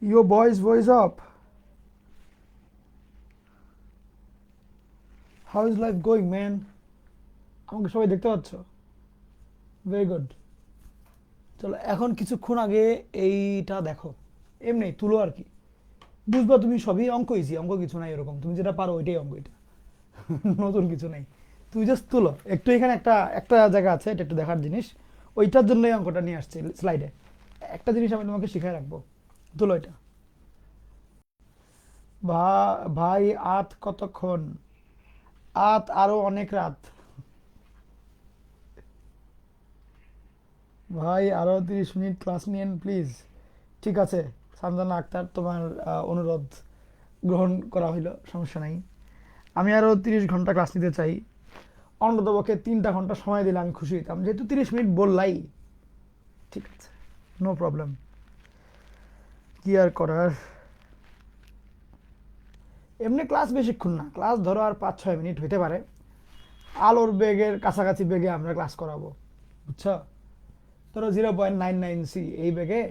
Yo boys, voice up. How is life going, man? আমাকে সবাই দেখতে পাচ্ছ? Very good. চলো এখন কিছুক্ষণ আগে এইটা দেখো, এমনি তুলো আর কি। বুঝবা তুমি সবই অঙ্ক ইজি, অঙ্ক কিছু নাই এরকম, তুমি যেটা পারো ওইটাই অঙ্ক, এটা নতুন কিছু নাই। তুই জাস্ট তুলো একটু, এখানে একটা একটা জায়গা আছে, এটা একটু দেখার জিনিস। ওইটার জন্যই অঙ্কটা নিয়ে আসছে স্লাইডে। একটা জিনিস আমি তোমাকে শিখাই রাখবো, তুলো এটা। ভাই আত কতক্ষণ? আত আরো অনেক রাত। ভাই আরো 30 মিনিট ক্লাস নিয়েন প্লিজ। ঠিক আছে সানজানা আক্তার, তোমার অনুরোধ গ্রহণ করা হইলো, সমস্যা নাই। আমি আরো 30 ঘন্টা ক্লাস নিতে চাই। অন্ততপক্ষে 3টা ঘন্টা সময় দিলে আমি খুশি হইতাম, যেহেতু 30 মিনিট বললাই। ঠিক আছে, নো প্রবলেম। কি আর করার। এমনি ক্লাস বেশিক্ষণ না, ক্লাস ধরো আর 5-6 মিনিট হইতে পারে। আলোর বেগের কাছাকাছি বেগে আমরা ক্লাস করাবো, বুঝছো? ধরো 0.99 সি এই বেগে।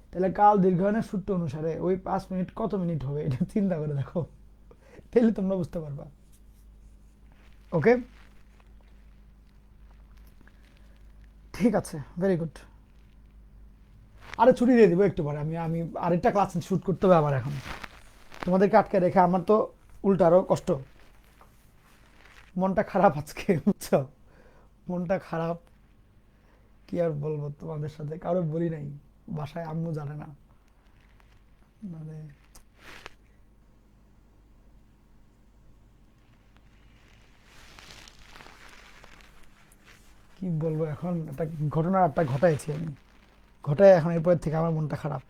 তাহলে কাল দীর্ঘায়নের সূত্র অনুসারে ওই 5 মিনিট কত মিনিট হবে, এটা চিন্তা করে দেখো, তাহলে তোমরা বুঝতে পারবা। ওকে, ঠিক আছে, ভেরি গুড। আরে ছুটি দিয়ে দিব একটু পরে, আমি আমি আরেকটা ক্লাস শুট করতে হবে আবার এখন। তোমাদেরকে আটকে রেখে আমার তো উল্টা আরো কষ্ট। মনটা খারাপ আজকে, বুঝছো? মনটা খারাপ। কি আর বলবো তোমাদের সাথে, কারো বলি নাই, বাসায় আম্মু জানে না। মানে কি বলবো, এখন একটা ঘটনা একটা ঘটাইছি আমি, ঘটায় এখন এরপর থেকে আমার মনটা খারাপ।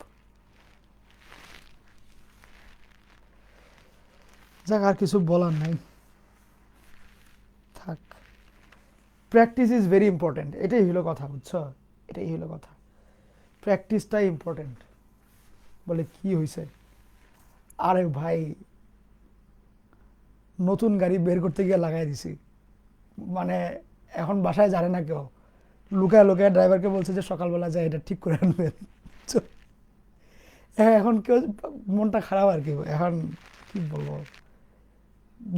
যাক, আর কিছু বলার নাই, থাক। প্র্যাকটিস ইজ ভেরি ইম্পর্টেন্ট, এটাই হলো কথা, বুঝছো? এটাই হলো কথা, প্র্যাকটিসটাই ইম্পর্টেন্ট। বলে কি হয়েছে? আরে ভাই, নতুন গাড়ি বের করতে গিয়ে লাগাই দিছি। মানে এখন বাসায় জানে না কেউ, লুকায় লুকায় ড্রাইভারকে বলছে যে সকালবেলা যায় এটা ঠিক করে আনবেন। তো হ্যাঁ, এখন কেউ, মনটা খারাপ আর কি এখন, কি বলবো।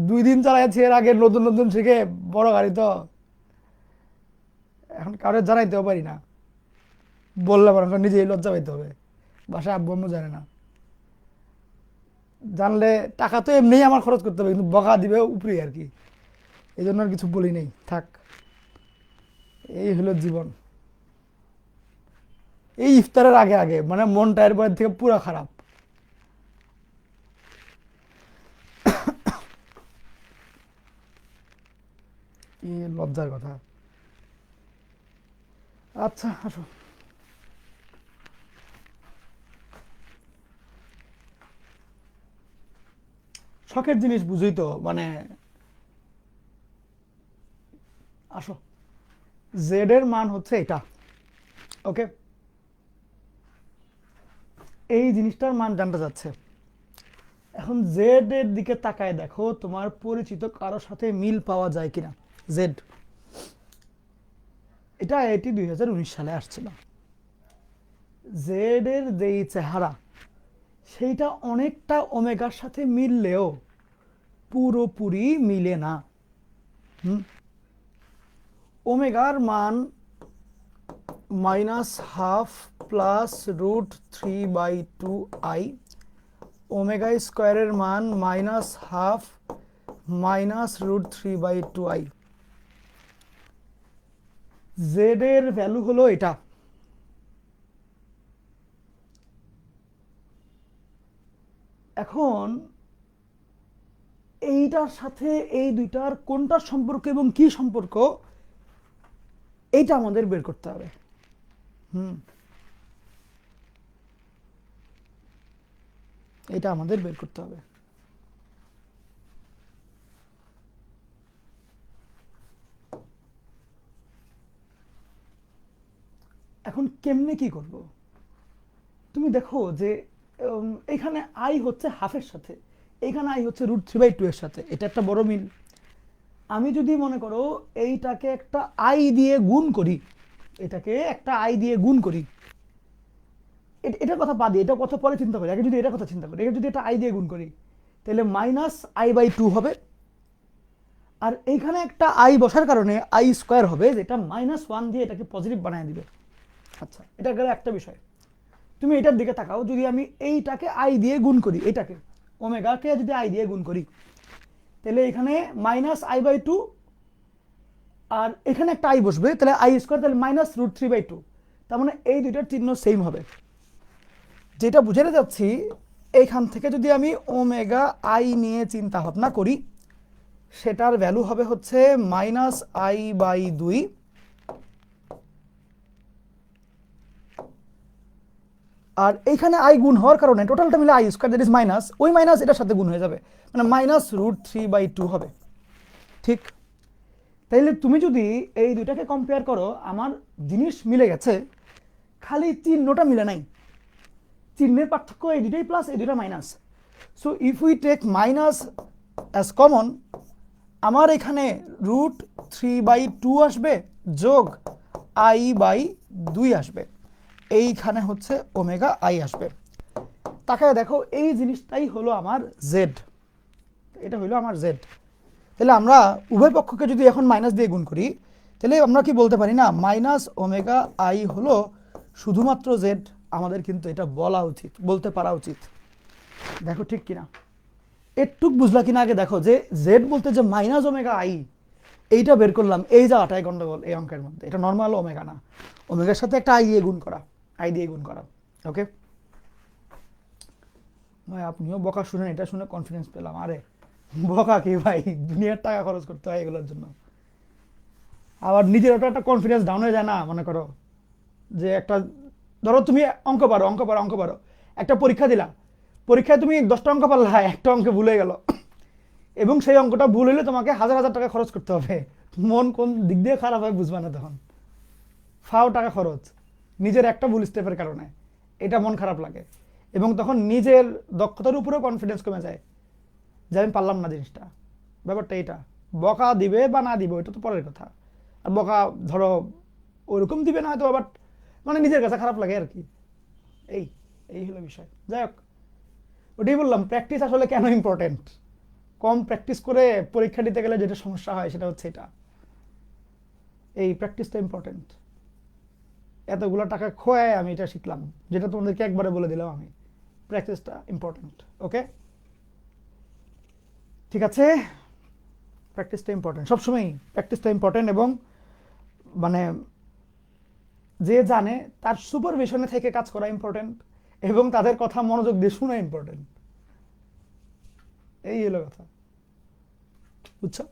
2 দিন চালাইছি, এর আগে নতুন নতুন শিখে, বড় গাড়ি তো, এখন কারো জানাইতেও পারি না। বললে মনে করেন নিজেই লজ্জা পাইতে হবে, বাসায় আব্বু আম্মু জানে না। জানলে টাকা তো এমনিই আমার খরচ করতে হবে, কিন্তু বকা দিবে উপরে আর কি। এই জন্য আর কিছু বলি নেই, থাক। এই হলো জীবন। এই ইফতারের আগে আগে মানে মনটা এরপর থেকে পুরো খারাপ। কি লজ্জার কথা। আচ্ছা আসো। শখের জিনিস বুঝই তো, মানে আসো। জেড এর মান হচ্ছে এটা, ওকে? এই জিনিসটার মান জানতে চাচ্ছে। এখন জেড এর দিকে তাকায় দেখো, তোমার পরিচিত কারোর সাথে মিল পাওয়া যায় কিনা। জেড, এটা এটি 2019 সালে আসছিল। জেড এর যেই চেহারা, সেইটা অনেকটা ওমেগার সাথে মিললেও পুরোপুরি মিলে না। হুম, ওমেগার মান -½ +√3/2i, ওমেগা স্কোয়ারের মান -½ -√3/2i। জেড এর ভ্যালু হলো এটা। এখন এইটার সাথে এই দুইটার কোনটার সম্পর্ক এবং কি সম্পর্ক, এইটা আমাদের বের করতে হবে। হুম, এটা আমাদের বের করতে হবে। এখন কেমনে কি করব? তুমি দেখো যে এখানে আই হচ্ছে হাফের সাথে, এইখানে আই হচ্ছে √3/2 এর সাথে, এটা একটা বড় মিল। আমি যদি মনে করো এইটাকে একটা আই দিয়ে গুণ করি, এটাকে একটা আই দিয়ে গুণ করি, এটার কথা বাদ দিয়ে এটা কথা পরে চিন্তা করি, আগে যদি এটার কথা চিন্তা করি, এটা যদি এটা আই দিয়ে গুণ করি তাহলে মাইনাস আই বাই 2 হবে, আর এইখানে একটা আই বসার কারণে আই স্কোয়ার হবে, যেটা -1 দিয়ে এটাকে পজিটিভ বানিয়ে দিবে। আচ্ছা, এটা গেল একটা বিষয়। তুমি এটার দিকে তাকাও, যদি আমি এইটাকে আই দিয়ে গুণ করি, এইটাকে ওমেগাকে যদি আই দিয়ে গুণ করি তাহলে এখানে -i/2, আর এখানে একটা আই বসবে, তাহলে আই স্কোয়ার, তাহলে -√3/2। তার মানে এই দুইটার চিহ্ন সেম হবে। যেটা বুঝাতে যাচ্ছি, এইখান থেকে যদি আমি ওমেগা আই নিয়ে চিন্তা ভাবনা করি, সেটার ভ্যালু হবে হচ্ছে -i/2, আর এইখানে আই গুণ হওয়ার কারণে টোটালটা মিলে I square, that is minus, ওই মাইনাস এটার সাথে গুণ হয়ে যাবে, মানে -√3/2 হবে। ঠিক, তাইলে তুমি যদি এই দুইটাকে কম্পেয়ার করো, আমার জিনিস মিলে গেছে, খালি চিহ্নটা মিলে নাই। চিহ্নের পার্থক্য এই দুইটাই প্লাস, এই দুইটা minus. So if we take minus as common, আমার এখানে √3/2 আসবে যোগ i/2 আসবে, এইখানে হচ্ছে ওমেগা আই আসবে। তাকায় দেখো, এই জিনিসটাই হলো আমার জেড, এটা হলো আমার জেড। তাহলে আমরা উভয় পক্ষকে যদি এখন মাইনাস দিয়ে গুণ করি, তাহলে আমরা কি বলতে পারি না -ওমেগা আই হলো শুধুমাত্র জেড? আমাদের কিন্তু এটা বলা উচিত, বলতে পারা উচিত। দেখো ঠিক কিনা, একটুক বুঝলা কিনা আগে দেখো, যে জেড বলতে যে -ওমেগা আই, এইটা বের করলাম, এই জায়গাটায় গন্ডগোল এই অঙ্কের মধ্যে। এটা নর্মাল ওমেগা না, ওমেগার সাথে একটা আই দিয়ে গুণ করা, আই দিয়ে গুণ করা। ওকে ভাই, আপনিও বকা শুনেন, এটা শুনে কনফিডেন্স পেলাম। আরে বকা কি ভাই, দুনিয়ার টাকা খরচ করতে হয় এগুলোর জন্য, আবার নিজের ওটা একটা কনফিডেন্স ডাউন হয়ে যায় না? মনে করো যে একটা, ধরো তুমি অঙ্ক পারো, একটা পরীক্ষা দিলা, পরীক্ষায় তুমি 10টা অঙ্ক পারলা, একটা অঙ্কে ভুলে গেল, এবং সেই অঙ্কটা ভুল হলে তোমাকে হাজার হাজার টাকা খরচ করতে হবে। মন কোন দিক দিয়ে খারাপ হয় বুঝবা না তখন, ফাও টাকা খরচ নিজের একটা ভুল স্টেপের কারণে, এটা মন খারাপ লাগে, এবং তখন নিজের দক্ষতার উপরেও কনফিডেন্স কমে যায় যে আমি পারলাম না জিনিসটা। ব্যাপারটা এইটা, বকা দিবে বা না দিবে ওইটা তো পরের কথা। আর বকা ধরো ওইরকম দিবে না হয়তো, বাট মানে নিজের কাছে খারাপ লাগে আর কি। এই এই হলো বিষয়। যাই হোক, ওটাই বললাম, প্র্যাকটিস আসলে কেন ইম্পর্টেন্ট। কম প্র্যাকটিস করে পরীক্ষা দিতে গেলে যেটা সমস্যা হয় সেটা হচ্ছে এটা, এই প্র্যাকটিসটা ইম্পর্টেন্ট। এতগুলো টাকা খোয়ায় আমি এটা শিখলাম, যেটা তোমাদেরকে একবারে বলে দিলাম আমি, প্র্যাকটিসটা ইম্পর্টেন্ট। ওকে, ঠিক আছে, প্র্যাকটিসটা ইম্পর্টেন্ট, সবসময়ই প্র্যাকটিসটা ইম্পর্টেন্ট। এবং মানে যে জানে তার সুপারভিশনে থেকে কাজ করা ইম্পর্টেন্ট, এবং তাদের কথা মনোযোগ দিয়ে শোনা ইম্পর্টেন্ট। এই হলো কথা, বুঝছো?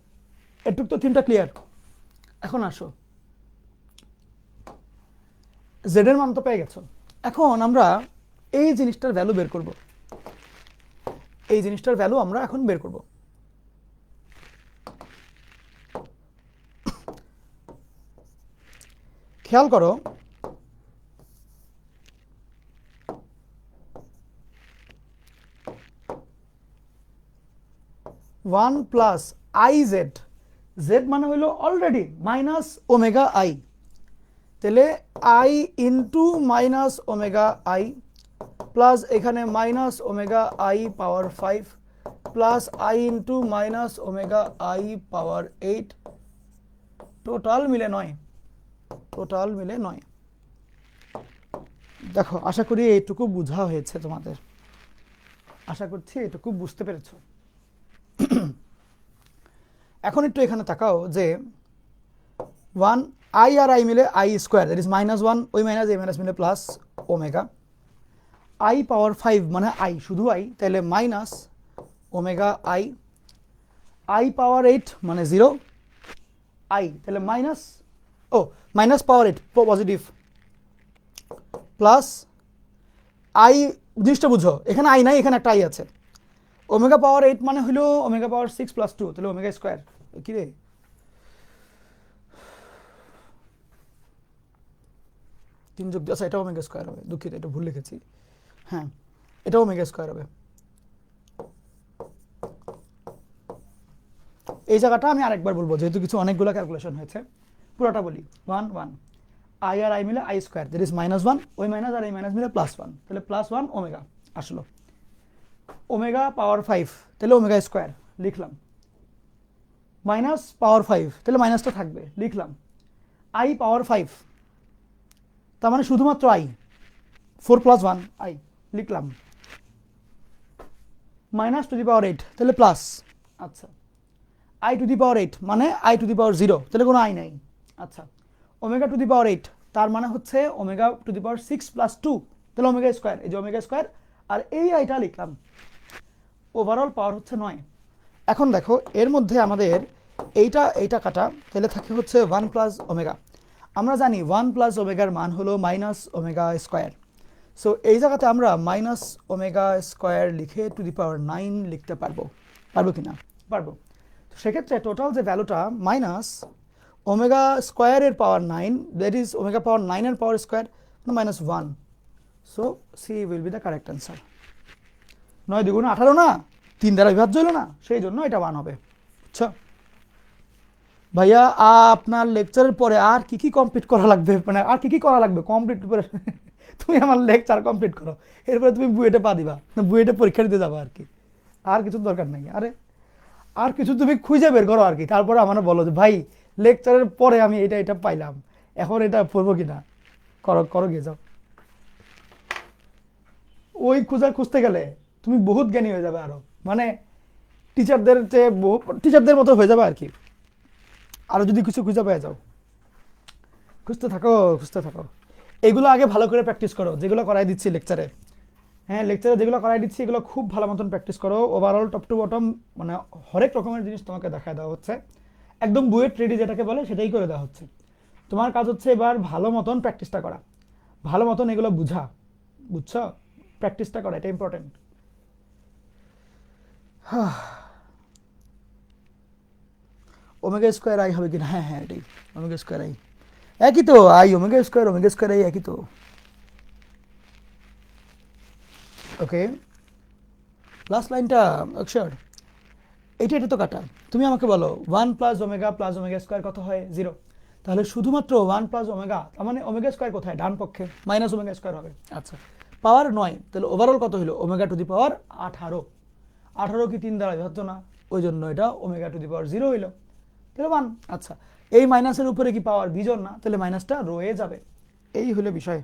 এটুক তো থিমটা ক্লিয়ার। এখন আসো, জেড এর মান তো পেয়ে গেছো, এখন আমরা এই জিনিসটার ভ্যালু বের করব। এই জিনিসটার ভ্যালু আমরা এখন বের করব। খেয়াল করো, one plus i z, z মানে হইল অলরেডি -ওমেগা আই, তাহলে i into -omega i plus এখানে -omega i power 5 plus i into -omega i power 8, total মিলে 9, টোটাল মিলে 9। দেখো, আশা করি এইটুকু বোঝা হয়েছে তোমাদের, আশা করছি এটুকু বুঝতে পেরেছো। এখন একটু এখানে তাকাও যে 1 আই আর আই মিলে আই স্কোয়ার, দ্যাট ইজ -1, ওই মাইনাস এই মাইনাস মিলে প্লাস ওমেগা, আই পাওয়ার 5 মানে আই, শুধু আই, তাহলে -ওমেগা আই, আই পাওয়ার 8 মানে 0, আই তাহলে minus power 8 positive, plus I, জিনিসটা বুঝো, এখানে আই নাই, এখানে একটা আই আছে। ওমেগা পাওয়ার 8 মানে হলো ওমেগা পাওয়ার 6 প্লাস 2, তাহলে ওমেগা স্কোয়ার। কি রে, 3 যোগ, আচ্ছা এটা ওমেগা স্কোয়ার হবে, দুঃখিত এটা ভুল লিখেছি, হ্যাঁ এটা ওমেগা স্কোয়ার হবে। এই জায়গাটা আমি আরেকবার বলবো, যেহেতু কিছু অনেকগুলো ক্যালকুলেশন হয়েছে, পুরোটা বলি। 1 1 আই আর আই মিলে আই স্কোয়ার, দ্যাট ইজ -1, ওই মাইনাস আর এই মাইনাস মিলে +1, তাহলে +1 ওমেগা আসলো। ওমেগা পাওয়ার 5, তাহলে ওমেগা স্কোয়ার লিখলাম, মাইনাস পাওয়ার 5, তাহলে মাইনাসটা থাকবে লিখলাম, আই পাওয়ার 5, তার মানে শুধুমাত্র আই, 4 + 1 আই লিখলাম, মাইনাস টু দি পাওয়ার 8, তাহলে প্লাস, আচ্ছা, আই টু দি পাওয়ার 8 মানে আই টু দি পাওয়ার 0, তাহলে কোনো আই নাই, আচ্ছা, ওমেগা টু দি পাওয়ার 8 তার মানে হচ্ছে ওমেগা টু দি পাওয়ার 6 + 2, তাহলে ওমেগা স্কোয়ার, এই যে ওমেগা স্কোয়ার, আর এই আইটা লিখলাম, ওভারঅল পাওয়ার হচ্ছে 9। এখন দেখো এর মধ্যে আমাদের এইটা কাটা, তাহলে থাকে হচ্ছে 1 + ওমেগা। আমরা জানি 1 + ওমেগার মান হলো -ওমেগা স্কোয়ার, সো এই জায়গাতে আমরা -ওমেগা স্কোয়ার লিখে টু দি পাওয়ার 9 লিখতে পারবো কিনা? পারবো। তো সেক্ষেত্রে টোটাল যে ভ্যালুটা ওমেগা স্কোয়ারের power 9, that is omega power 9 এর power square -1, so C will be the correct answer. 9 × 18 না, 3 দ্বারা বিভাজ্য হলো না, সেই জন্য এটা 1 হবে। আচ্ছা ভাইয়া, আপনার লেকচারের পরে আর কি কি কমপ্লিট করা লাগবে, মানে আর কি কি করা লাগবে কমপ্লিট করে তুমি আমার লেকচার কমপ্লিট করো, এরপরে তুমি বুয়েটে পা দিবা, বুয়েটে পরীক্ষা দিতে যাবা আর কি, আর কিছু দরকার নাই। আরে আর কিছু তুমি খুঁজে বের করো আর কি, তারপরে আমার বলো যে ভাই লেকচারের পরে আমি এটা পাইলাম, এখন এটা পড়বো কিনা, করো করো গিয়ে যাও। ওই খুঁজতে গেলে তুমি বহুত জ্ঞানী হয়ে যাবে, আরো মানে টিচারদের মতো হয়ে যাবে আর কি, আরো যদি কিছু খুঁজে পেয়ে যাও। খুঁজতে থাকো, এগুলো আগে ভালো করে প্র্যাকটিস করো, যেগুলো করাই দিচ্ছি লেকচারে। হ্যাঁ, লেকচারে যেগুলো করাই দিচ্ছি এগুলো খুব ভালো মতন প্র্যাকটিস করো, ওভারঅল টপ টু বটম মানে হরেক রকমের জিনিস তোমাকে দেখায় দেওয়া হচ্ছে, একদম বুয়েট রেডি যেটাকে বলে সেটাই করে দেওয়া হচ্ছে। তোমার কাজ হচ্ছে এবার ভালো মতন প্র্যাকটিসটা করা, ভালো মতন এগুলো বুঝছো, প্র্যাকটিসটা করা, এটা ইম্পর্টেন্ট। ওমেগা স্কোয়ার আই হবে কিনা? হ্যাঁ হ্যাঁ, এটাই ওমেগা স্কোয়ার আই, একই তো, আই ওমেগা স্কোয়ার আই একই তো। ওকে, লাস্ট লাইনটা অক্ষর, এটা তো কাটা। তুমি আমাকে বলো 1 + ওমেগা স্কোয়ার কত হয়? 0। তাহলে শুধুমাত্র 1 + ওমেগা, তার মানে ওমেগা স্কোয়ার কোথায়? ডান পক্ষে, মাইনাস ওমেগা স্কোয়ার হবে। আচ্ছা, পাওয়ার 9, তাহলে ওভারঅল কত হলো? ওমেগা টু দি পাওয়ার 18। 18 কি 3 দ্বারা বিভক্ত না, ওই জন্য এটা ওমেগা টু দি পাওয়ার 0 হইলো, তাহলে 1। আচ্ছা, এই মাইনাসের উপরে কি পাওয়ার বিজোড় না, তাহলে মাইনাসটা রয়ে যাবে, এই হলো বিষয়।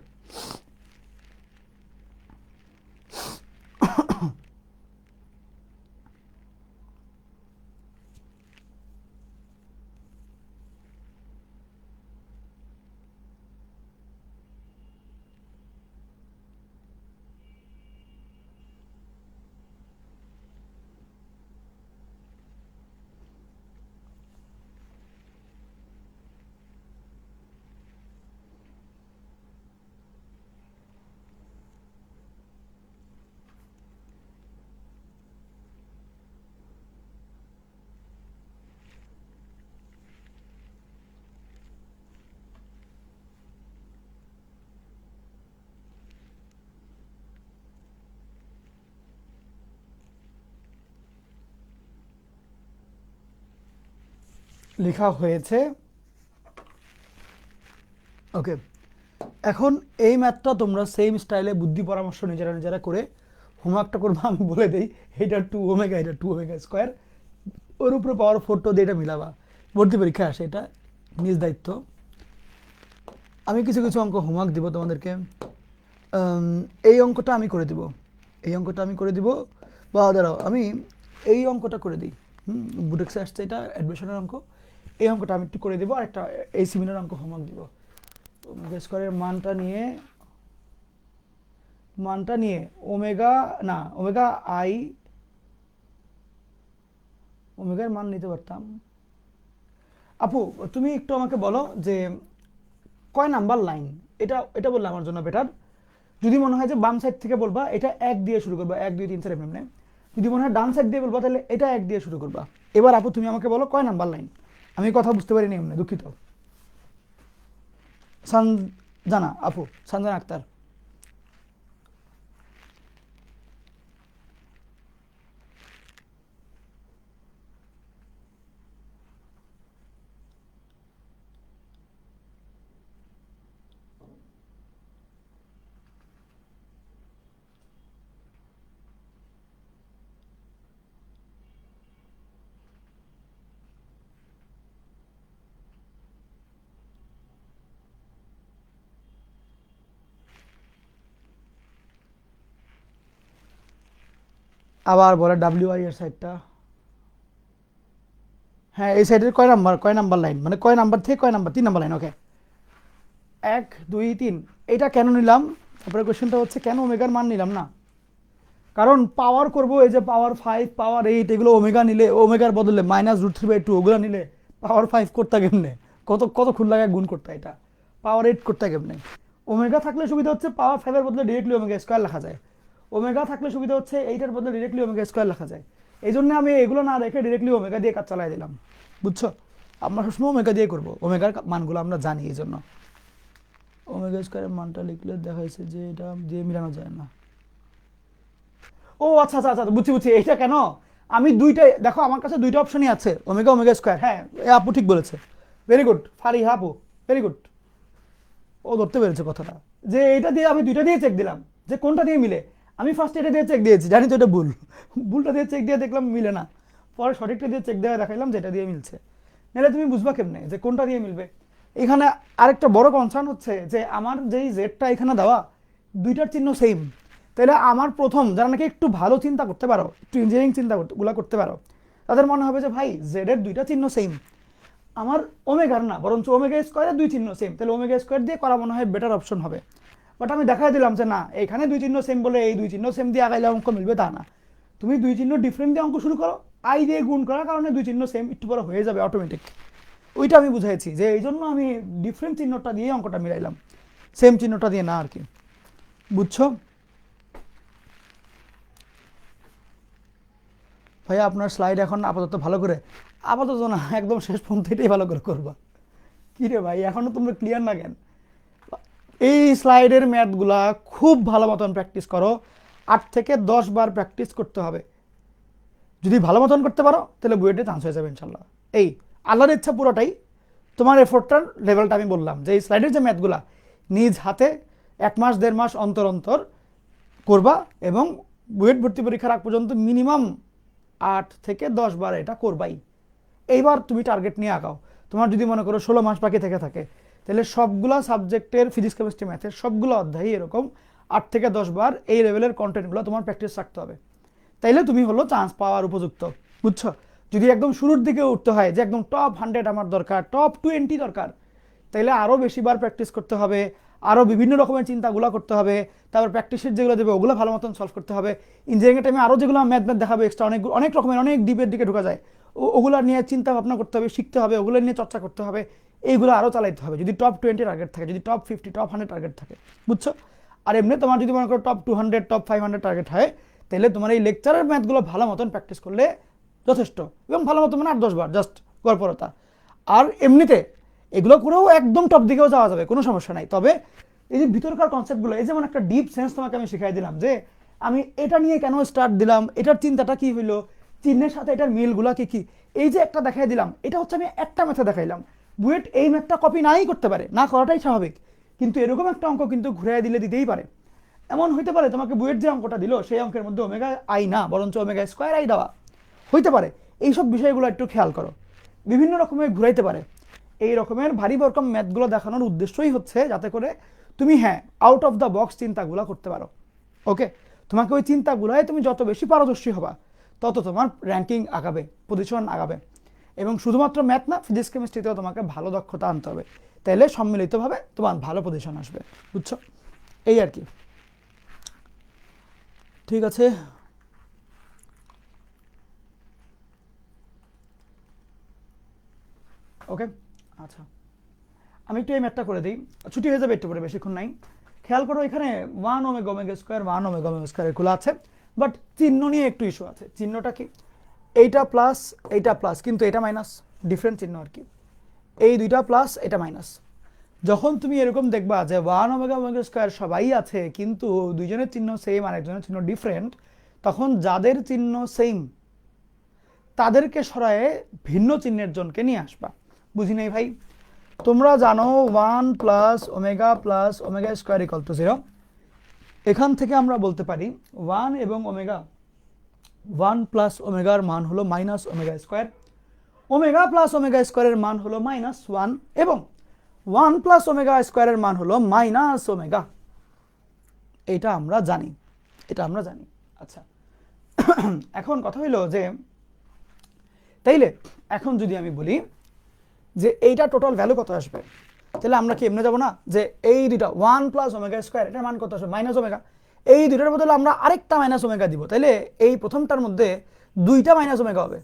লেখা হয়েছে, ওকে। এখন এই ম্যাথটা তোমরা সেম স্টাইলে বুদ্ধি পরামর্শ নিজেরা করে হোমওয়ার্কটা করবো। আমি বলে দিই, এটা 2 ওমেগা, এটা 2 ওমেগা স্কোয়ার, ওর উপরে পাওয়ার 4 দিয়ে এটা মিলাবা, ভর্তি পরীক্ষা আসে, এটা নিজ দায়িত্ব। আমি কিছু অঙ্ক হোমওয়ার্ক দিব তোমাদেরকে, এই অঙ্কটা আমি করে দিব, বা দাঁড়াও আমি এই অঙ্কটা করে দিই। বুটেক্সে আসছে, এটা অ্যাডমিশনের অঙ্ক, এই অঙ্কটা আমি একটু করে দিব, আর একটা এই সিমিলার অঙ্ক হোমওয়ার্ক দিব। ওমেগা স্কোয়ারের মানটা নিয়ে ওমেগা ওমেগার মান নিতে পারতাম। আপু তুমি একটু আমাকে বলো যে কয় নাম্বার লাইন, এটা বললে আমার জন্য বেটার। যদি মনে হয় যে বাম সাইড থেকে বলবা, এটা 1 দিয়ে শুরু করবা, 1 2 3 4 এমনি। যদি মনে হয় ডান সাইড দিয়ে বলবা, তাহলে এটা 1 দিয়ে শুরু করবা। এবার আপু তুমি আমাকে বলো কয় নাম্বার লাইন, আমি কথা বুঝতে পারিনি এমনি, দুঃখিত। সানজানা আক্তার। আবার বলে ডাব্লিউ আই এর সাইডটা, হ্যাঁ এই সাইডের কয় নাম্বার লাইন, মানে কয় নাম্বার থেকে কয় নাম্বার, 3 নাম্বার লাইন। ওকে 1 2 3, এটা কেন নিলাম? তারপরে কোশ্চেনটা হচ্ছে কেন ওমেগার মান নিলাম না, কারণ পাওয়ার করব, এই যে পাওয়ার 5 পাওয়ার 8 এগুলো ওমেগা নিলে, ওমেগার বদলে -√3/2 ওগুলো নিলে পাওয়ার 5 করতে কেমনে, কতক্ষণ লাগে গুণ করতে, এটা পাওয়ার 8 করতে কেমনে। ওমেগা থাকলে সুবিধা হচ্ছে পাওয়ার 5 এর বদলে ডিরেক্টলি ওমেগা স্কয়ার লেখা যায়, ওমেগা থাকলে সুবিধা হচ্ছে 8 এর বদলে ডিরেক্টলি ওমেগা স্কয়ার লেখা যায়। এই জন্য আমি এগুলো না রেখে ডিরেক্টলি ওমেগা দিয়ে কাজ চালাই দিলাম, বুঝছো? আমরা সবসময় ওমেগা দিয়ে করবো, ওমেগার মানগুলো আমরা জানি, এই জন্য ওমেগা স্কয়ারের মানটা লিখলে দেখাইছে যে এটা দিয়ে মিলানো যায় না। ও আচ্ছা আচ্ছা আচ্ছা, বুঝছি। এটা কেন আমি দুইটাই, দেখো আমার কাছে দুইটা অপশনই আছে, ওমেগা ওমেগা স্কয়ার। হ্যাঁ আপু ঠিক বলেছে, ভেরি গুড ফারিহা আপু, ভেরি গুড, ও ধরতে পেরেছে কথাটা, যে এটা দিয়ে আমি দুইটা দিয়ে চেক দিলাম যে কোনটা দিয়ে মিলে। আমি ফার্স্ট এটা দিয়ে চেক দিয়েছি, জানি তো এটা ভুলটা দিয়ে চেক দিয়ে দেখলাম মিলে না, পরে সঠিকটা দিয়ে চেক দেওয়া দেখাইলাম যেটা দিয়ে মিলছে। নাহলে তুমি বুঝবা কেমনে যে কোনটা দিয়ে মিলবে। এখানে আরেকটা বড় কনসার্ন হচ্ছে যে আমার যেই জেডটা এখানে দেওয়া, দুইটার চিহ্ন সেম, তাহলে আমার প্রথম যারা নাকি একটু ভালো চিন্তা করতে পারো, একটু ইঞ্জিনিয়ারিং চিন্তাগুলো করতে পারো, তাদের মনে হবে যে ভাই জেডের দুইটা চিহ্ন সেম, আমার ওমেগার না বরঞ্চ ওমেগা স্কোয়ারের দুই চিহ্ন সেম, তাহলে ওমেগা স্কোয়ার দিয়ে করা মনে হয় বেটার অপশন হবে। বাট আমি দেখাই দিলাম যে না, এখানে দুই চিহ্ন সেম বলে এই দুই চিহ্ন সেম দিয়ে আগাইলে অঙ্ক মিলবে তা না, তুমি দুই চিহ্ন ডিফারেন্ট দিয়ে অঙ্ক শুরু করো, আই দিয়ে গুণ করার কারণে দুই চিহ্ন সেম একটু বড় হয়ে যাবে অটোমেটিক। ওইটা আমি বুঝাইছি যে এই জন্য আমি ডিফারেন্ট চিহ্নটা দিয়ে অঙ্কটা মিলাইলাম, সেম চিহ্নটা দিয়ে না আর কি, বুঝছো? ভাইয়া আপনার স্লাইড এখন আপাতত ভালো করে, আপাতত না একদম শেষ পর্যন্ত এটাই ভালো করে করবা। কী রে ভাই এখনও তোমরা ক্লিয়ার না কেন? এই স্লাইডের ম্যাথগুলা খুব ভালো মতন প্র্যাকটিস করো, 8 থেকে 10 বার প্র্যাকটিস করতে হবে। যদি ভালো মতন করতে পারো তাহলে বুয়েটে চান্স হয়ে যাবে ইনশাল্লাহ। এই আল্লাহর ইচ্ছা পুরোটাই, তোমার এফোর্টটার লেভেলটা আমি বললাম যে এই স্লাইডের যে ম্যাথগুলা নিজ হাতে 1 মাস 1.5 মাস অন্তর অন্তর করবা, এবং বুয়েট ভর্তি পরীক্ষার আগ পর্যন্ত মিনিমাম 8 থেকে 10 বার এটা করবাই। এইবার তুমি টার্গেট নিয়ে আগাও। তোমার যদি মনে করো 16 মাস বাকি থেকে থাকে, তাহলে সবগুলা সাবজেক্টের ফিজিক্স কেমিস্ট্রি ম্যাথের সবগুলো অধ্যায় এরকম 8 থেকে 10 বার এই লেভেলের কন্টেন্টগুলো তোমার প্র্যাকটিস রাখতে হবে, তাইলে তুমি হলো চান্স পাওয়ার উপযুক্ত, বুঝছো? যদি একদম শুরুর দিকে উঠতে হয় যে একদম টপ 100 আমার দরকার, টপ 20 দরকার, তাইলে আরও বেশিবার প্র্যাকটিস করতে হবে, আরও বিভিন্ন রকমের চিন্তাগুলো করতে হবে, তারপর প্র্যাকটিসের যেগুলো দেবে ওগুলো ভালো মতন সলভ করতে হবে। ইঞ্জিনিয়ারিং টাইমে আরও যেগুলো ম্যাথ দেখাবে এক্সট্রা অনেক রকমের অনেক ডিপের দিকে ঢোকা যায়, ওগুলো নিয়ে চিন্তা ভাবনা করতে হবে, শিখতে হবে, ওগুলো নিয়ে চর্চা করতে হবে, এইগুলো আরও চালাইতে হবে যদি টপ 20 টার্গেট থাকে, যদি টপ 50 টপ 100 টার্গেট থাকে, বুঝছো? আর এমনি তোমার যদি মনে করো টপ 200 টপ 500 টার্গেট হয়, তাহলে তোমার এই লেকচারের ম্যাথগুলো ভালো মতন প্র্যাকটিস করলে যথেষ্ট, এবং ভালো মতো মানে 8-10 বার জাস্ট গড়পড়তা। আর এমনিতে এগুলো করেও একদম টপ দিকেও যাওয়া যাবে, কোনো সমস্যা নাই। তবে এই যে ভিতরকার কনসেপ্টগুলো, এই যেমন একটা ডিপ সেন্স তোমাকে আমি শিখাই দিলাম যে আমি এটা নিয়ে কেন স্টার্ট দিলাম, এটার চিন্তাটা কি হইলো, চিহ্নের সাথে এটার মিলগুলা কি কি, এই যে একটা দেখাই দিলাম, এটা হচ্ছে আমি একটা ম্যাথে দেখাইলাম। বুয়েট এই ম্যাথটা কপি নাই করতে পারে, না করাটাই স্বাভাবিক, কিন্তু এরকম একটা অঙ্ক কিন্তু ঘুরাই দিলে দিতেই পারে। এমন হইতে পারে তোমাকে বুয়েট যে অঙ্কটা দিল সেই অঙ্কের মধ্যে ওমেগা আই না বরঞ্চ ওমেগা স্কোয়ার আই দেওয়া হইতে পারে। এইসব বিষয়গুলো একটু খেয়াল করো, বিভিন্ন রকমের ঘুরাইতে পারে। এই রকমের ভারী ভরকম ম্যাথগুলো দেখানোর উদ্দেশ্যই হচ্ছে যাতে করে তুমি হ্যাঁ আউট অফ দ্য বক্স চিন্তাগুলো করতে পারো। ওকে, তোমাকে ওই চিন্তাগুলোয় তুমি যত বেশি পারদর্শী হবা তত তোমার র্যাঙ্কিং আগাবে, পজিশন আগাবে। এবং শুধুমাত্র ম্যাথ না, ফিজিক্স কেমিস্ট্রিতেও তোমাকে ভালো দক্ষতা আনতে হবে, তাইলে সম্মিলিতভাবে তোমার ভালো পজিশন আসবে, বুঝছো? এই আর কি, ঠিক আছে। ওকে আচ্ছা, আমি একটু এই ম্যাথটা করে দিই, ছুটি হয়ে যাবে একটু পরে, বেশিক্ষণ নাই। খেয়াল করো এখানে 1 omega omega square 1 omega omega square এগুলো আছে, বাট চিহ্ন নিয়ে একটু ইস্যু আছে। চিহ্নটা কি, এইটা প্লাস এইটা প্লাস, কিন্তু এটা মাইনাস, ডিফারেন্ট চিহ্ন আর কি। এই দুইটা প্লাস এটা মাইনাস। যখন তুমি এরকম দেখবা যে 1 ওমেগা ওমেগা স্কোয়ার সবাই আছে কিন্তু দুইজনের চিহ্ন সেম আর একজনের চিহ্ন ডিফারেন্ট, তখন যাদের চিহ্ন সেম তাদেরকে সরায়ে ভিন্ন চিহ্নের জনকে নিয়ে আসবা। বুঝি নাই ভাই? তোমরা জানো 1 plus omega square equal to 0। এখান থেকে আমরা বলতে পারি 1 এবং ওমেগা, 1 প্লাস ওমেগার মান হলো minus omega square, omega plus omega স্কোয়ারের মান হলো -1, এবং 1 প্লাস ওমেগা স্কোয়ারের মান হলো মাইনাস ওমেগা। এটা আমরা জানি, এটা আমরা জানি। আচ্ছা, এখন কথা হইলো যে তাইলে এখন যদি আমি বলি যে এইটা টোটাল ভ্যালু কত আসবে, তাহলে আমরা কি এমনি যাবো না যে এই দুইটা 1 প্লাস ওমেগা স্কোয়ার এটার মান কত আসবে মাইনাস ওমেগা, এই দুইটার বদলে আমরা আরেকটা মাইনাস ওমেগা দিব, তাইলে এই প্রথমটার মধ্যে দুইটা মাইনাস ওমেগা হবে,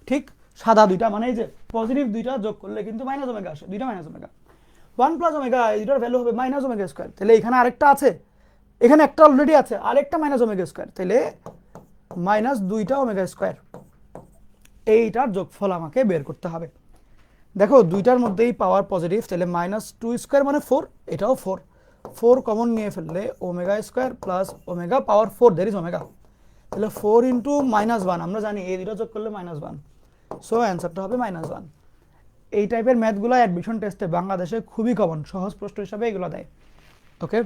ঠিক সাদা দুইটা, মানে এই যে পজিটিভ দুইটা যোগ করলে কিন্তু মাইনাস ওমেগা আসে, দুইটা মাইনাস ওমেগা। 1 প্লাস ওমেগা এইটার ভ্যালু হবে মাইনাস ওমেগা স্কোয়ার, তাহলে এখানে আরেকটা আছে, এখানে একটা অলরেডি আছে, আরেকটা মাইনাস ওমেগা স্কোয়ার, তাহলে মাইনাস দুইটা ওমেগা স্কোয়ার, এইটার যোগফল আমাকে বের করতে হবে। দেখো দুইটার মধ্যেই পাওয়ার পজিটিভ, তাহলে মাইনাস টু স্কোয়ার মানে 4, এটাও 4, 4 কমন নিয়ে ফেললে omega square plus omega power 4 there is omega, তাহলে 4 ইন্টু -1, আমরা জানি এই দুটো যোগ করলে -1, সো অ্যান্সারটা হবে -1। এই টাইপের ম্যাথগুলো অ্যাডমিশন টেস্টে বাংলাদেশে খুবই কমন, সহজ প্রশ্ন হিসাবে এগুলো দেয়। ওকে,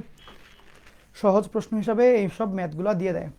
সহজ প্রশ্ন হিসাবে এইসব ম্যাথগুলো দিয়ে দেয়।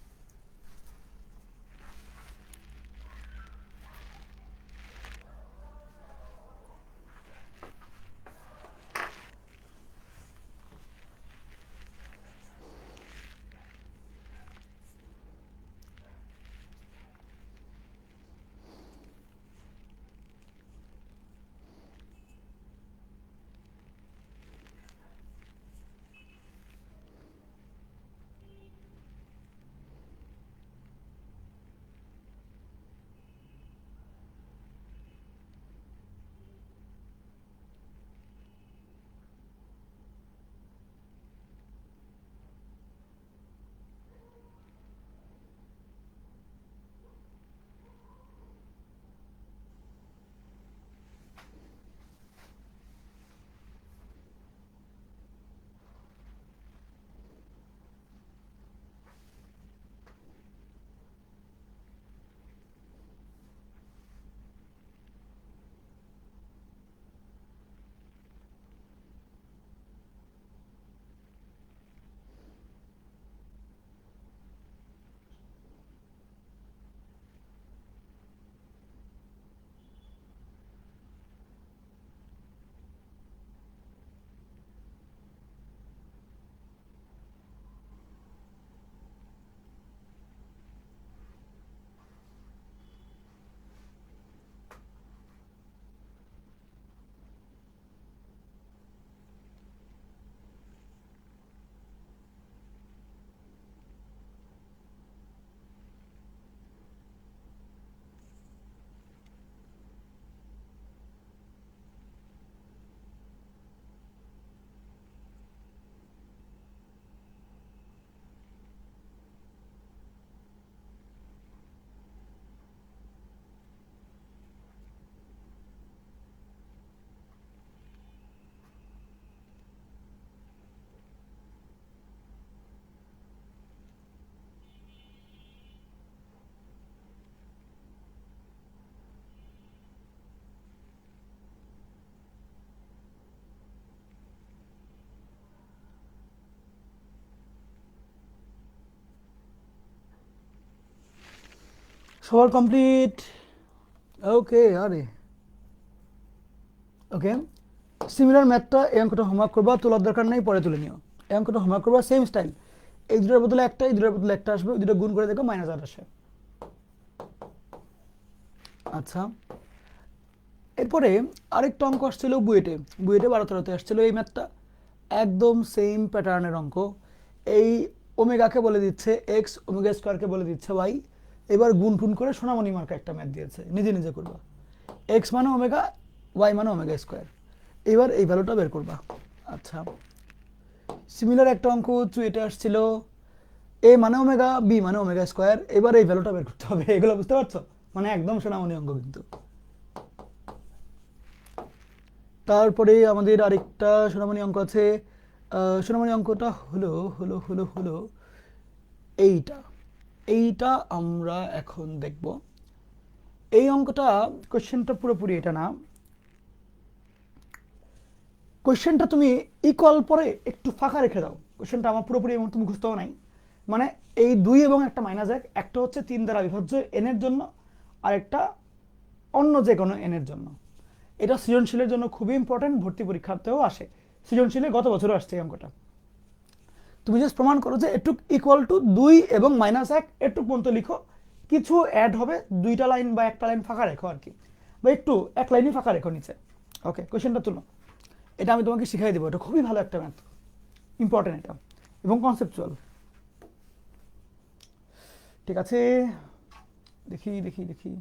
সবার কমপ্লিট? ওকে, আরে ওকে, সিমিলার ম্যাথটা এই অঙ্কটা হোমওয়ার্ক করবা, তোলার দরকার নেই, পরে তুলে নিও। এই অঙ্কটা হোমওয়ার্ক করবা সেম স্টাইল, এই দুটোর বদলে একটা, এই দুটোর বদলে একটা আসবে, ওই দুটো গুণ করে দেখো -8 আসে। আচ্ছা, এরপরে আরেকটা অঙ্ক আসছিল বুয়েটে, বুয়েটে 12-13তে আসছিল এই ম্যাথটা, একদম সেম প্যাটার্নের অঙ্ক। এই ওমেগাকে বলে দিচ্ছে এক্স, ওমেগা স্কোয়ারকে বলে দিচ্ছে ওয়াই, এবার গুণ টুন করে সোনামণি মার্কা একটা ম্যাথ দিয়েছে, নিজে নিজে করবা। এক্স মানে ওমেগা, ওয়াই মানে ওমেগা স্কোয়ার, এবার এই ভ্যালুটা বের করবা। আচ্ছা, সিমিলার একটা অঙ্ক চুয়েটে আসছিল, এ মানে ওমেগা, বি মানে ওমেগা স্কোয়ার, এবার এই ভ্যালুটা বের করতে হবে। এগুলো বুঝতে পারছো, মানে একদম সোনামণি অঙ্ক কিন্তু। তারপরে আমাদের আরেকটা সোনামণি অঙ্ক আছে, সোনামণি অঙ্কটা হলো হলো হলো হলো এইটা, এইটা আমরা এখন দেখব। এই অঙ্কটা কোশ্চেনটা পুরোপুরি এটা না, কোশ্চেনটা তুমি ইকুয়াল পরে একটু ফাঁকা রেখে দাও, কোশ্চেনটা আমার পুরোপুরি এই মুহূর্তে মুখস্থও নাই। মানে এই 2 এবং একটা -1, একটা হচ্ছে 3 দ্বারা বিভাজ্য n এর জন্য, আর একটা অন্য যে কোনো n এর জন্য। এটা সৃজনশীলের জন্য খুবই ইম্পর্টেন্ট, ভর্তি পরীক্ষাতেও আসে, সৃজনশীলে গত বছরও আসছে এই অঙ্কটা। তুমি জাস্ট প্রমাণ করো যে এটুক ইকুয়াল টু 2 এবং -1 এটুক পর্যন্ত লিখো, কিছু অ্যাড হবে, 2টা লাইন বা একটা লাইন ফাঁকা রেখো আর কি, বা একটু এক লাইনই ফাঁকা রেখো নিচে। ওকে, কোয়েশ্চেনটা তুলো, এটা আমি তোমাকে শিখাই দেবো, এটা খুবই ভালো একটা ম্যাথ, ইম্পর্টেন্ট এটা এবং কনসেপচুয়াল। ঠিক আছে, দেখি দেখি দেখি।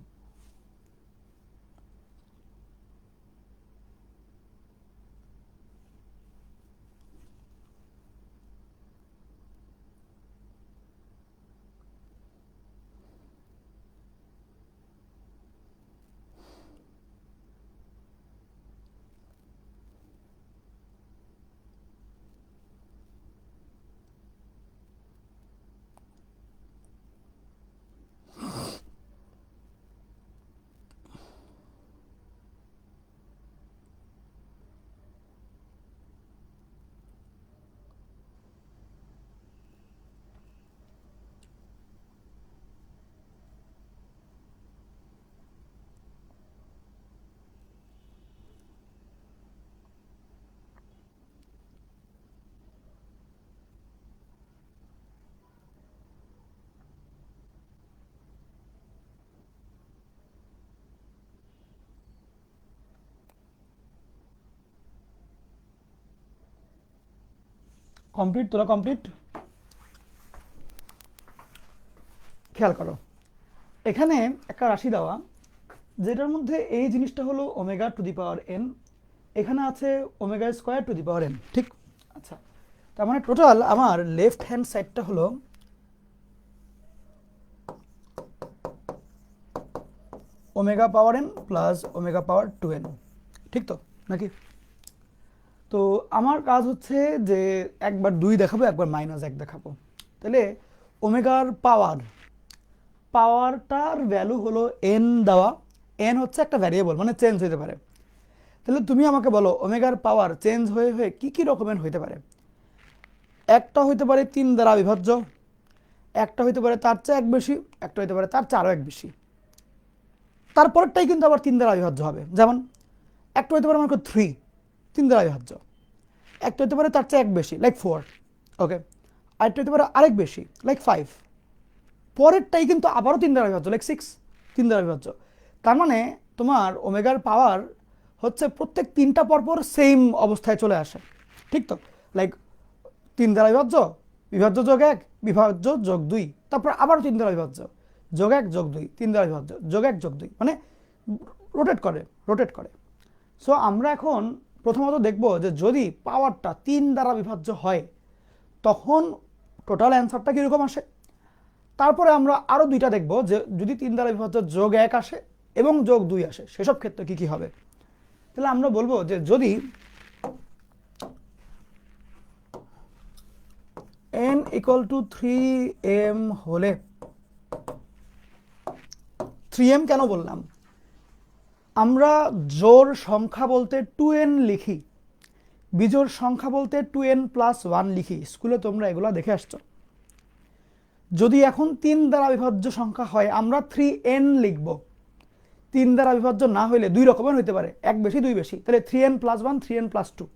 কমপ্লিট, তোরা কমপ্লিট? খেয়াল করো, এখানে একটা রাশি দেওয়া, যেটার মধ্যে এই জিনিসটা হলো omega to the power N, এখানে আছে omega square to the power N, ঠিক? আচ্ছা, তার মানে টোটাল আমার লেফট হ্যান্ড সাইডটা হলো ওমেগা পাওয়ার এন প্লাস ওমেগা পাওয়ার 2n, ঠিক তো নাকি? তো আমার কাজ হচ্ছে যে একবার 2 দেখাবো, একবার -1 দেখাবো। তাহলে ওমেগার পাওয়ারটার ভ্যালু হলো n দেওয়া, n হচ্ছে একটা ভ্যারিয়েবল, মানে চেঞ্জ হতে পারে। তাহলে তুমি আমাকে বলো ওমেগার পাওয়ার চেঞ্জ হয়ে হয়ে কি কি রকমের হইতে পারে? একটা হইতে পারে 3 দ্বারা বিভাজ্য, একটা হইতে পারে তার চেয়ে 1 বেশি, একটা হইতে পারে তার 4ও 1 বেশি, তারপরটাই কিন্তু আবার 3 দ্বারা বিভাজ্য হবে। যেমন একটা হইতে পারে মনে করো 3, 3 দ্বারা বিভাজ্য, একটা হইতে পারে তার চেয়ে 1 বেশি, লাইক 4, ওকে, আরেকটা হইতে পারে আরেক বেশি, লাইক 5, পরেরটাই কিন্তু আবারও 3 দ্বারা বিভাজ্য, লাইক 6, 3 দ্বারা বিভাজ্য। তার মানে তোমার ওমেগার পাওয়ার হচ্ছে প্রত্যেক 3টা পরপর সেম অবস্থায় চলে আসে, ঠিক তো? লাইক 3 দ্বারা বিভাজ্য, বিভাজ্য যোগ 1, বিভাজ্য যোগ 2, তারপর আবার 3 দ্বারা বিভাজ্য, যোগ 1 যোগ 2, 3 দ্বারা বিভাজ্য, যোগ 1 যোগ 2, মানে রোটেট করে। সো আমরা এখন প্রথমত দেখব যে যদি পাওয়ারটা 3 দ্বারা বিভাজ্য হয় তখন টোটাল অ্যান্সারটা কীরকম আসে। তারপরে আমরা আরও 2টা দেখব যে যদি 3 দ্বারা বিভাজ্য যোগ 1 আসে এবং যোগ 2 আসে, সেসব ক্ষেত্রে কী কী হবে। তাহলে আমরা বলবো যে যদি n ইকুয়াল টু 3m হলে, 3m কেন বললাম? আমরা জোড় সংখ্যা বলতে 2n লিখি, বিজোড় সংখ্যা বলতে 2n প্লাস 1 লিখি, স্কুলে তোমরা এগুলো দেখে আসছো। যদি এখন 3 দ্বারা বিভাজ্য সংখ্যা হয় আমরা 3n লিখব, 3 দ্বারা বিভাজ্য না হইলে 2 রকমের হইতে পারে, 1 বেশি 2 বেশি, তাহলে 3n প্লাস 1, 3n প্লাস 2।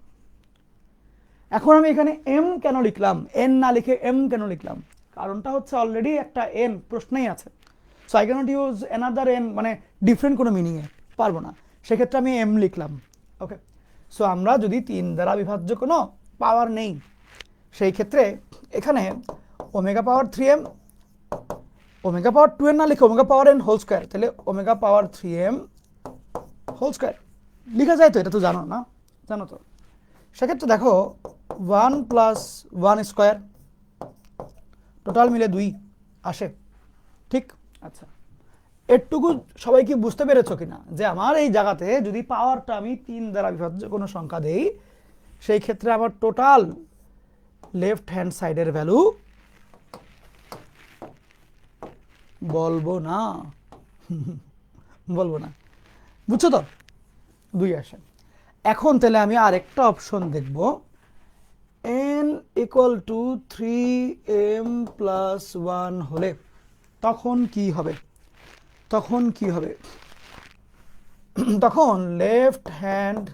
এখন আমি এখানে m কেন লিখলাম, n না লিখে m কেন লিখলাম? কারণটা হচ্ছে অলরেডি একটা n প্রশ্নেই আছে, so I cannot use another n, মানে ডিফারেন্ট কোনো মিনিংয়ে পারবো না, সেক্ষেত্রে আমি m লিখলাম। ওকে, সো আমরা যদি 3 দ্বারা বিভাজ্য কোনো পাওয়ার নেই, সেই ক্ষেত্রে এখানে ওমেগা পাওয়ার 3m, ওমেগা পাওয়ার 2n না লিখে ওমেগা পাওয়ার n হোল স্কোয়ার, তাহলে omega power 3m whole square লিখা যায় তো? এটা তো জানো না, জানো তো? সেক্ষেত্রে দেখো 1 প্লাস 1 স্কোয়ার, টোটাল মিলে 2 আসে, ঠিক? আচ্ছা, এটুকু সবাই কি বুঝতে পেরেছো কিনা যে আমার এই জায়গাতে যদি পাওয়ারটা আমি 3 দ্বারা বিভাজ্য কোনো সংখ্যা দেই, সেই ক্ষেত্রে আমার টোটাল লেফট হ্যান্ড সাইডের ভ্যালু বলবো না, বুঝছো তো? 2 আসে। এখন তাহলে আমি আরেকটা অপশন দেখব, n equal to 3m plus 1 হলে তখন কি হবে? তখন left hand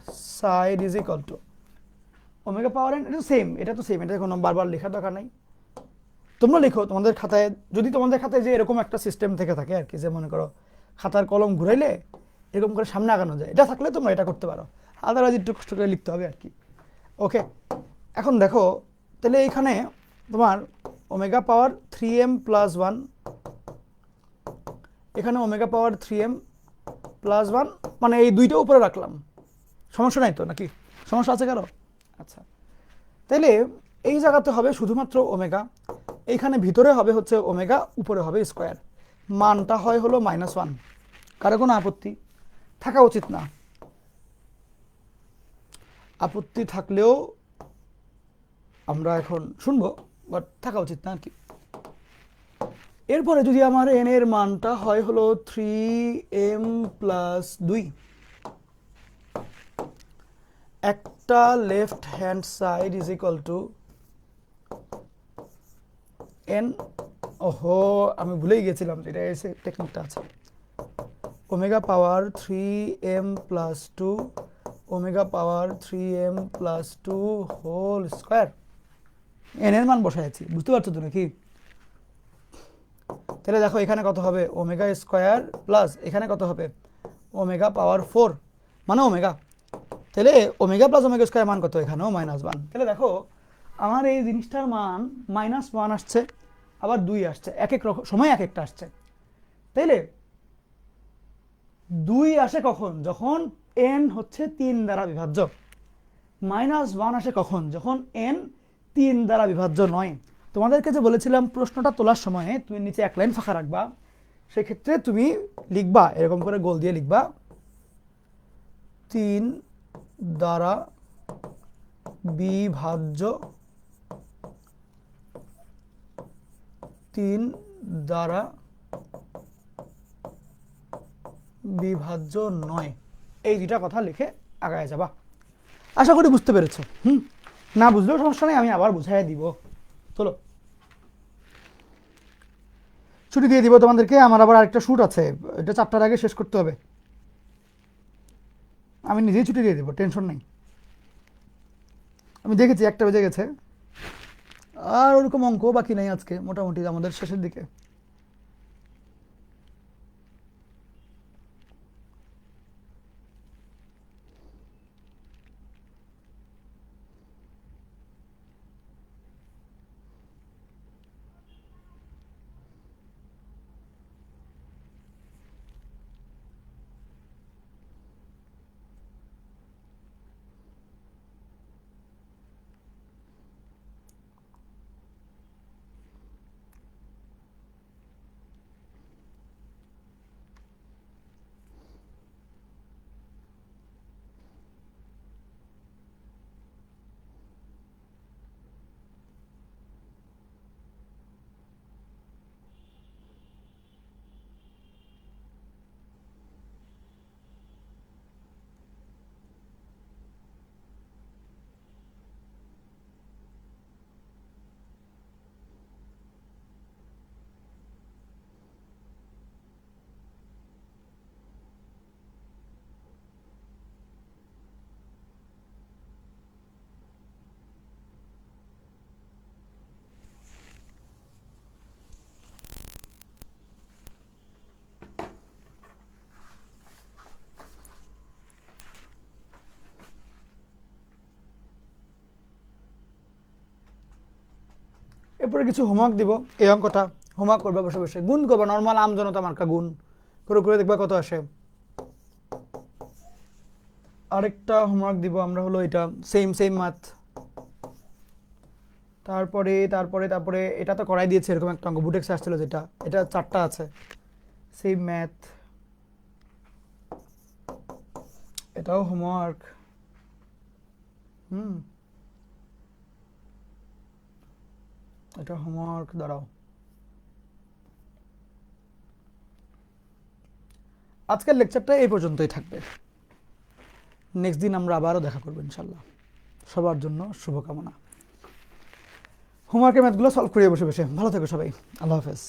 side is equal two omega power N, এটা তো সেম, এটা কোনো বারবার লেখার দরকার নাই। তোমরা লিখো তোমাদের খাতায়, যদি তোমাদের খাতায় যে এরকম একটা সিস্টেম থেকে থাকে আর কি, যে মনে করো খাতার কলম ঘুরাইলে এরকম করে সামনে আগানো যায়, এটা থাকলে তোমরা এটা করতে পারো, আদারওয়াইজ একটু কষ্ট করে লিখতে হবে আর কি। ওকে, এখন দেখো তাহলে এইখানে তোমার ওমেগা পাওয়ার 3m প্লাস 1, এখানে ওমেগা পাওয়ার 3m প্লাস 1, মানে এই দুইটা উপরে রাখলাম, সমস্যা নাই তো নাকি? সমস্যা আছে কারো? আচ্ছা, তাইলে এই জায়গাতে হবে শুধুমাত্র ওমেগা, এইখানে ভিতরে হবে হচ্ছে ওমেগা, উপরে হবে স্কোয়ার, মানটা হয় হলো -1। কারো কোনো আপত্তি থাকা উচিত না, আপত্তি থাকলেও আমরা এখন শুনবো, বাট থাকা উচিত না আর কি। এরপরে যদি আমার এন এর মানটা হয় হলো 3m প্লাস 2, একটা left hand side is equal to N, ওহো আমি ভুলেই গেছিলাম এটা এসে টেকনিকটা আছে, omega power 3m plus 2 omega power 3m plus 2 whole square, N এর মান বসাইছি, বুঝতে পারছো তো নাকি? তাহলে দেখো এখানে কত হবে, ওমেগা স্কোয়ার প্লাস এখানে কত হবে, ওমেগা পাওয়ার 4 মানে ওমেগা, তাহলে ওমেগা প্লাস ওমেগা স্কোয়ার মান কত, এখানেও -1। তাহলে দেখো আমার এই জিনিসটার মান -1 আসছে, আবার 2 আসছে, এক এক সময় এক একটা আসছে। তাইলে 2 আসে কখন, যখন n হচ্ছে 3 দ্বারা বিভাজ্য, -1 আসে কখন, যখন n 3 দ্বারা বিভাজ্য নয়। তোমাদেরকে যে বলেছিলাম প্রশ্নটা তোলার সময় তুমি নিচে এক লাইন ফাঁকা রাখবা, সেক্ষেত্রে তুমি লিখবা এরকম করে গোল দিয়ে লিখবা 3 দ্বারা বিভাজ্য, 3 দ্বারা বিভাজ্য নয়, এই দুইটা কথা লিখে আগায় যাবা। আশা করি বুঝতে পেরেছো। না বুঝলেও সমস্যা নেই, আমি আবার বুঝাই দিব। চলো ছুটি দিয়ে দিব তোমাদেরকে, আমার আবার আরেকটা শ্যুট আছে, এটা 4টার আগে শেষ করতে হবে। আমি নিজেই ছুটি দিয়ে দেবো, টেনশন নেই। আমি দেখেছি 1টা বেজে গেছে, আর ওরকম অঙ্ক বাকি নেই আজকে, মোটামুটি আমাদের শেষের দিকে। এরপরে কিছু হোমওয়ার্ক দিব, এই অঙ্কটা হোমওয়ার্ক করবে, বসে বসে গুণ করবে, নর্মাল আমজনতা মার্কা গুণ করে করে দেখবে কত আসে। আরেকটা হোমওয়ার্ক দিব আমরা হলো এটা সেম ম্যাথ, তারপরে তারপরে তারপরে এটা তো করাই দিয়েছে, এরকম একটা অঙ্ক বুটেক্সে আসছিল যেটা, এটা 4টা আছে, সেম ম্যাথ, এটাও হোমওয়ার্ক। এটা হোমওয়ার্ক, দাঁড়াও। আজকের লেকচারটা এই পর্যন্তই থাকবে, নেক্সট দিন আমরা আবারও দেখা করবো ইনশাল্লাহ। সবার জন্য শুভকামনা। হোমওয়ার্কের ম্যাথগুলো সলভ করিয়ে বসে বসে। ভালো থেকো সবাই, আল্লাহ হাফেজ।